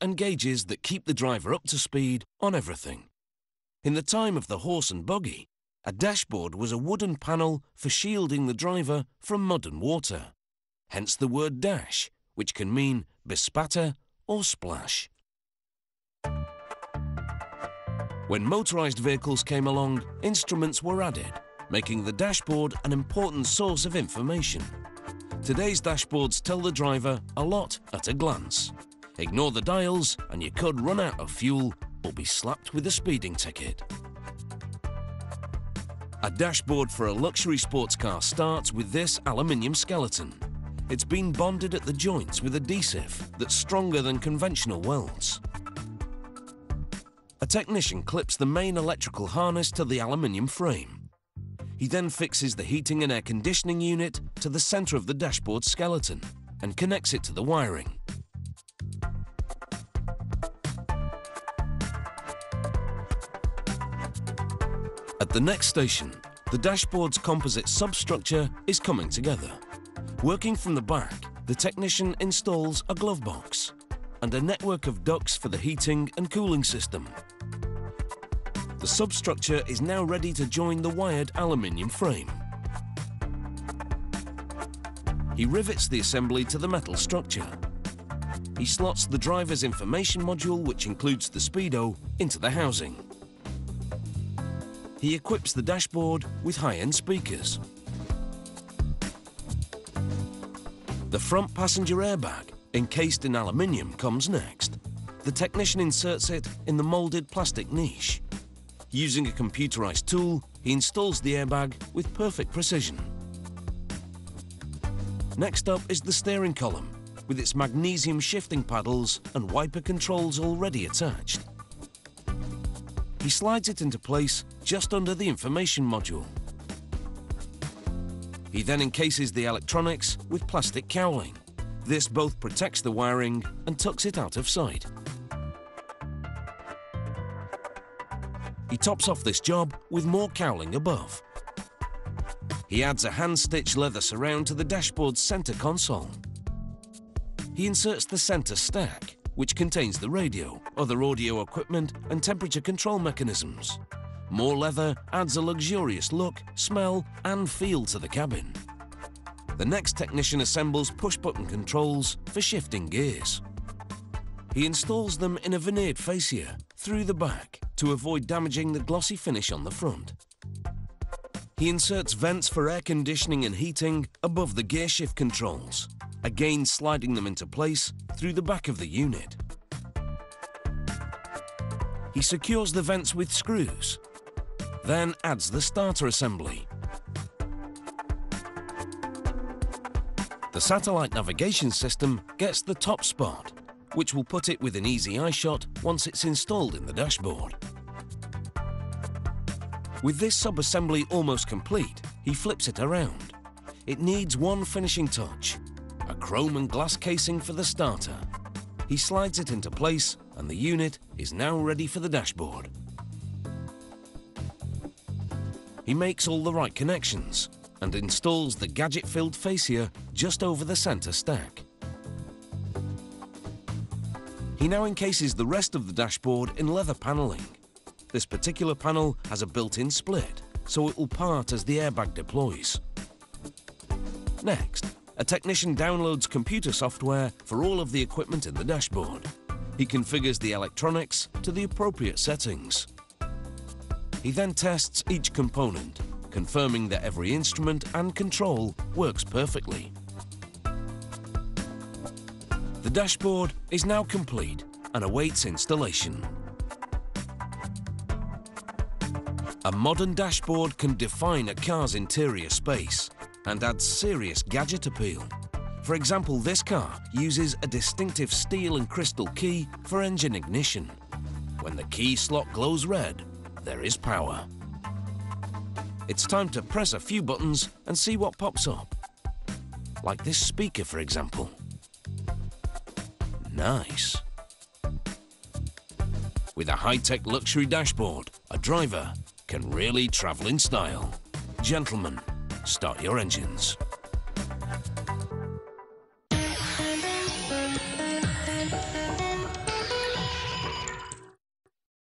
and gauges that keep the driver up to speed on everything. In the time of the horse and buggy, a dashboard was a wooden panel for shielding the driver from mud and water. Hence the word dash, which can mean bespatter or splash. When motorised vehicles came along, instruments were added, making the dashboard an important source of information. Today's dashboards tell the driver a lot at a glance. Ignore the dials and you could run out of fuel or be slapped with a speeding ticket. A dashboard for a luxury sports car starts with this aluminium skeleton. It's been bonded at the joints with adhesive that's stronger than conventional welds. A technician clips the main electrical harness to the aluminium frame. He then fixes the heating and air conditioning unit to the centre of the dashboard skeleton and connects it to the wiring. At the next station, the dashboard's composite substructure is coming together. Working from the back, the technician installs a glove box and a network of ducts for the heating and cooling system. The substructure is now ready to join the wired aluminium frame. He rivets the assembly to the metal structure. He slots the driver's information module, which includes the speedo, into the housing. He equips the dashboard with high-end speakers. The front passenger airbag, encased in aluminium, comes next. The technician inserts it in the moulded plastic niche. Using a computerized tool, he installs the airbag with perfect precision. Next up is the steering column, with its magnesium shifting paddles and wiper controls already attached. He slides it into place just under the information module. He then encases the electronics with plastic cowling. This both protects the wiring and tucks it out of sight. He tops off this job with more cowling above. He adds a hand-stitched leather surround to the dashboard's centre console. He inserts the centre stack, which contains the radio, other audio equipment and temperature control mechanisms. More leather adds a luxurious look, smell and feel to the cabin. The next technician assembles push-button controls for shifting gears. He installs them in a veneered fascia through the back to avoid damaging the glossy finish on the front. He inserts vents for air conditioning and heating above the gear shift controls, again sliding them into place through the back of the unit. He secures the vents with screws, then adds the starter assembly. The satellite navigation system gets the top spot, which will put it within easy eye shot once it's installed in the dashboard. With this sub-assembly almost complete, he flips it around. It needs one finishing touch, a chrome and glass casing for the starter. He slides it into place and the unit is now ready for the dashboard. He makes all the right connections and installs the gadget-filled fascia just over the centre stack. He now encases the rest of the dashboard in leather panelling. This particular panel has a built-in split, so it will part as the airbag deploys. Next, a technician downloads computer software for all of the equipment in the dashboard. He configures the electronics to the appropriate settings. He then tests each component, confirming that every instrument and control works perfectly. The dashboard is now complete and awaits installation. A modern dashboard can define a car's interior space and adds serious gadget appeal. For example, this car uses a distinctive steel and crystal key for engine ignition. When the key slot glows red, there is power. It's time to press a few buttons and see what pops up. Like this speaker, for example. Nice. With a high-tech luxury dashboard, a driver can really travel in style. Gentlemen, start your engines.